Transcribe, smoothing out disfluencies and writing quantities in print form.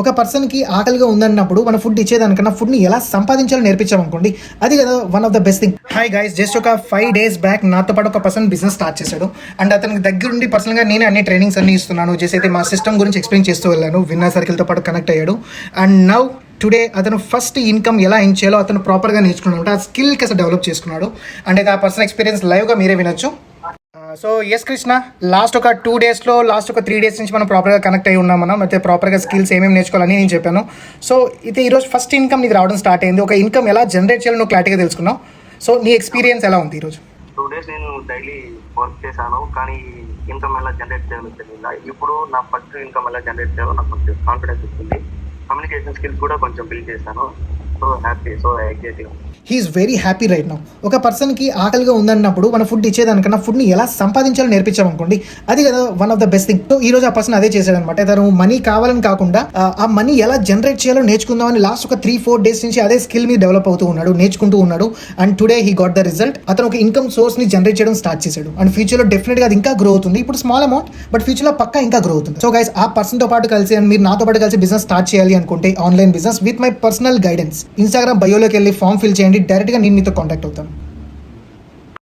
ఒక పర్సన్కి ఆకలిగా ఉందన్నప్పుడు మన ఫుడ్ ఇచ్చేదానికన్నా ఫుడ్ని ఎలా సంపాదించాలో నేర్పించామనుకోండి, అది కదా one of the best thing. Hi guys, just ఒక 5 days బ్యాక్ నాతో పాటు ఒక పర్సన్ బిజినెస్ స్టార్ట్ చేశాడు. అండ్ అతనికి దగ్గరుండి పర్సనల్గా నేనే అన్ని ట్రైనింగ్స్ అన్ని ఇస్తున్నాను. జస్ట్ అయితే మా సిస్టమ్ గురించి ఎక్స్ప్లెయిన్ చేస్తూ వెళ్ళాను. విన్నర్ సర్కిల్తో పాటు కనెక్ట్ అయ్యాడు. అండ్ నౌ టుడే అతను ఫస్ట్ ఇన్కమ్ ఎలా ఎర్న్ చేయాలో అతను ప్రాపర్గా నేర్చుకున్నాడు. ఆ స్కిల్కి అసలు డెవలప్ చేసుకున్నాడు. అండ్ అయితే ఆ పర్సన్ ఎక్స్పీరియన్స్ లైవ్గా మీరే వినొచ్చు. సో ఎస్ కృష్ణ, లాస్ట్ ఒక 2 daysలో లాస్ట్ ఒక 3 days నుంచి మనం ప్రాపర్గా కనెక్ట్ అయి ఉన్నాం. మనం అయితే ప్రాపర్గా స్కిల్స్ ఏమేమి నేర్చుకోవాలని నేను చెప్పాను. సో ఇది ఈరోజు ఫస్ట్ ఇన్కమ్ నీకు రావడం స్టార్ట్ అయింది. ఒక ఇన్కమ్ ఎలా జనరేట్ చేయాలో నువ్వు క్లారిటీగా తెలుసుకున్నావు. సో నీ ఎక్స్పీరియన్స్ ఎలా ఉంది ఈరోజు? 2 days నేను డైలీ వర్క్ చేశాను, కానీ ఇన్కమ్ ఎలా జనరేట్ చేయాలో తెలియదు. ఇప్పుడు నా ఫస్ట్ ఇన్కమ్ ఎలా జనరేట్ చేయాలో నాకు కొంచెం కాన్ఫిడెన్స్ ఇస్తుంది. కమ్యూనికేషన్ స్కిల్స్ కూడా కొంచెం బిల్డ్ చేశాను. So happy, so exciting. He is very happy right now. ఒక పర్సన్కి ఆకలిగా ఉందన్నప్పుడు మన ఫుడ్ ఇచ్చేదానికన్నా ఫుడ్ని ఎలా సంపాదించాలో నేర్పించామనుకోండి, అది కదా one of the best thing. So ఈ రోజు ఆ పర్సన్ అదే చేశాడనమాట. తను మనీ కావాలని కాకుండా ఆ మనీ ఎలా జనరేట్ చేయాలో నేర్చుకుందామని లాస్ట్ ఒక 3-4 days నుంచి అదే స్కిల్ మీద డెవలప్ అవుతూ ఉన్నాడు, నేర్చుకుంటూ ఉన్నాడు. And today he got the result. అతను ఒక ఇన్కమ్ సోర్స్ని జనరేట్ చేయడం స్టార్ట్ చేశాడు. అండ్ ఫ్యూచర్లో డెఫినెట్గా అది ఇంకా గ్రో అవుతుంది. ఇప్పుడు స్మాల్ అమౌంట్, బట్ ఫ్యూచర్లో పక్కా ఇంకా గ్రో అవుతుంది. సో గైస్, ఆ పర్సన్తో పాటు కలిసి అండ్ మీరు నాతో పాటు కలిసి బిజినెస్ స్టార్ట్ చేయాలి అనుకుంటే online business with my personal guidance, Instagram బయోలోకి వెళ్ళి ఫామ్ ఫిల్ చేయండి. డైరెక్ట్గా నేను మీతో కాంటాక్ట్ అవుతాను.